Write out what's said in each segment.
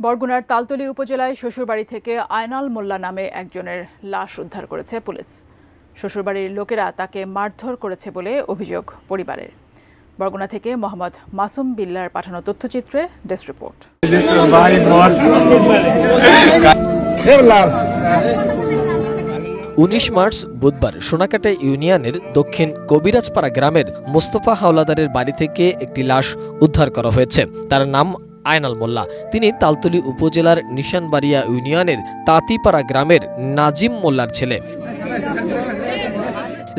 বরগুনার তালতলী উপজেলায় শ্বশুরবাড়ি থেকে আয়নাল মোল্লা নামে একজনের লাশ উদ্ধার করেছে পুলিশ। শ্বশুরবাড়ির লোকেরা তাকে মারধর করেছে বলে অভিযোগ পরিবারের। বরগুনা থেকে মোহাম্মদ মাসুম বিল্লার পাঠানো তথ্যচিত্রে ডেস্ক রিপোর্ট। 19 মার্চ বুধবার সোনাকাটা ইউনিয়নের দক্ষিণ কবিরাজপাড়া গ্রামের মোস্তফা হাওলাদারের বাড়ি থেকে একটি লাশ উদ্ধার করা হয়েছে। তার নাম আয়নাল মোল্লা। তিনি তালতলী উপজেলার নিশানবাড়িয়া ইউনিয়নের তাঁতিপাড়া গ্রামের নাজিম মোল্লার ছেলে।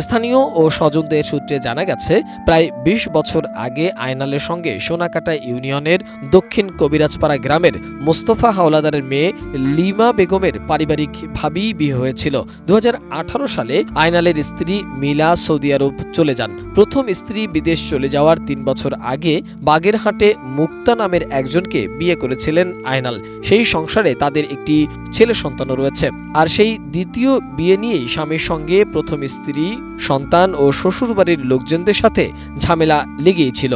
স্থানীয় ও স্বজনদের সূত্রে জানা গেছে, প্রায় 20 বছর আগে আয়নালের সঙ্গে সোনাকাটা ইউনিয়নের দক্ষিণ কবিরাজপাড়া গ্রামের মোস্তফা হাওলাদারের মেয়ে লিমা বেগমের পারিবারিকভাবেই বিয়ে হয়েছিল। 2018 সালে আয়নালের স্ত্রী মিলা সৌদি আরব চলে যান। প্রথম স্ত্রী বিদেশ চলে যাওয়ার 3 বছর আগে বাগেরহাটে মুক্তা নামের একজনকে বিয়ে করেছিলেন আয়নাল। সেই সংসারে তাদের একটি ছেলে সন্তানও রয়েছে। আর সেই দ্বিতীয় বিয়ে নিয়েই স্বামীর সঙ্গে প্রথম স্ত্রী, সন্তান ও শ্বশুরবাড়ির লোকজনদের সাথে ঝামেলা লেগেই ছিল।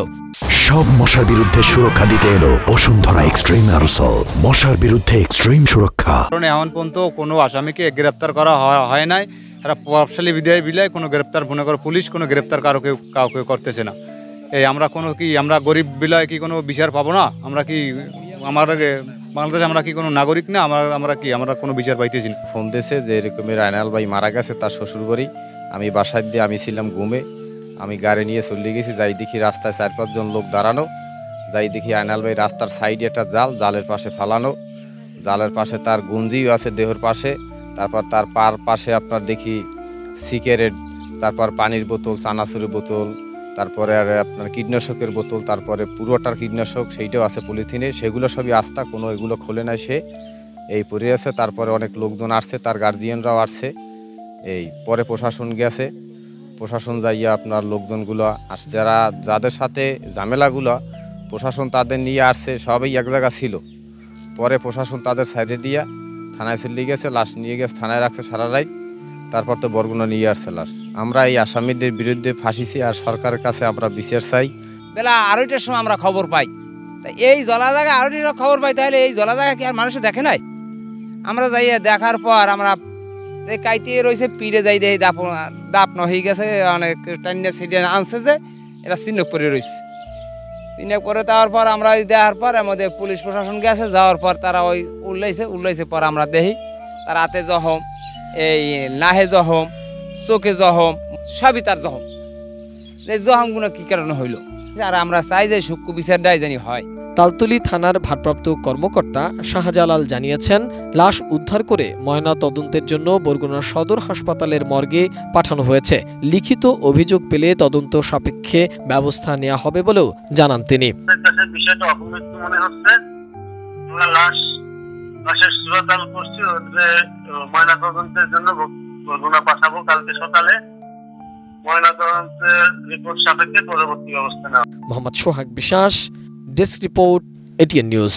সব মশার বিরুদ্ধে সুরক্ষা দিতে এলো বসুন্ধরা এক্সট্রিম অ্যারোসল, মশার বিরুদ্ধে এক্সট্রিম সুরক্ষা। এখন পর্যন্ত কোনো আসামিকে গ্রেপ্তার করা হয় নাই। এরা প্রভাবশালী বিদায় বিলায় কোনো গ্রেপ্তার মনে করো পুলিশ কোনো গ্রেপ্তার কাউকে করতেছে না। এই আমরা গরিব বিলায় কি কোনো বিচার পাবো না? আমরা কি বাংলাদেশে আমরা কি কোনো নাগরিক না? আমরা কোনো বিচার পাইতেছি না। ফোন দিয়েছে যে এরকমের আয়নাল ভাই মারা গেছে, তার শ্বশুর বাড়ি। আমি বাসায় দিয়ে আমি ছিলাম ঘুমে, আমি গাড়ি নিয়ে চলে গেছি। যাই দেখি রাস্তায় 4-5 জন লোক দাঁড়ানো। যাই দেখি আয়নাল ভাই রাস্তার সাইডে একটা জালের পাশে ফালানো। জালের পাশে তার গুঞ্জিও আছে দেহের পাশে। তারপর তার পাশে আপনার দেখি সিগারেট, তারপর পানির বোতল, চানাচুরের বোতল, তারপরে আর আপনার কীটনাশকের বোতল, তারপরে পুরোটার কীটনাশক সেইটাও আছে পলিথিনে। সেগুলো সবই আস্তা, কোনো এগুলো খোলে নাই সে, এই পড়ে আছে। তারপরে অনেক লোকজন আসছে, তার গার্জিয়ানরাও আসছে। এই পরে প্রশাসন গেছে, প্রশাসন যাইয়া আপনার লোকজনগুলো যাদের সাথে ঝামেলাগুলো প্রশাসন তাদের নিয়ে আসছে, সবাই এক জায়গা ছিল। পরে প্রশাসন তাদের সাইডে দিয়া থানায় চলে গেছে, লাশ নিয়ে গেছে, থানায় রাখছে সারা রাত। তারপর তো বরগুনা নিয়ে আসছে লাশ। আমরা এই আসামিদের বিরুদ্ধে ফাঁসিছি, আর সরকারের কাছে আমরা বিচার চাই। বেলা 2:30টার সময় আমরা খবর পাই, তাই এই জলা জায়গা 2:30টার খবর পাই, তাহলে এই জলা জায়গা কি আর মানুষে দেখে নাই? আমরা যাই দেখার পর আমরা কাইতে রয়েছে, পিড়ে যাই দেখি দাপন হয়ে গেছে, অনেক টাইনিয়া সিটিয়া আনছে যে এরা চিহ্নক পরে রয়েছে। চিহ্নক পরে যাওয়ার পর আমরা দেখার পর আমাদের পুলিশ প্রশাসন গেছে, যাওয়ার পর তারা ওই উল্লাইছে পর আমরা দেখি তার হাতে জখম, এই নাহে জখম, চোখে জখম, সবই তার জখম। এই জখমগুলো কি কারণে হইল? আর আমরা চাই যে সূক্ষ্ম বিচারটাই জানি হয়। তালতলী থানার ভারপ্রাপ্ত কর্মকর্তা শাহজালাল জানিয়েছেন, লাশ উদ্ধার করে ময়না তদন্তের জন্য বরগুনা সদর হাসপাতালের মর্গে পাঠানো হয়েছে। লিখিত অভিযোগ পেলে তদন্ত সাপেক্ষে ব্যবস্থা নেওয়া হবে বলেও জানান তিনি। বিষয়টা অপমৃত্যু মনে হচ্ছে। আমরা লাশের সুরতাল করছি, ময়না তদন্তের জন্য বরগুনা পাঠাবো কালকে সকালে। ময়না তদন্তের রিপোর্ট সাপেক্ষে পরবর্তী ব্যবস্থা নেওয়া। মোহাম্মদ সোহাগ বিশ্বাস, ডেস্ক রিপোর্ট, এটিএন নিউজ।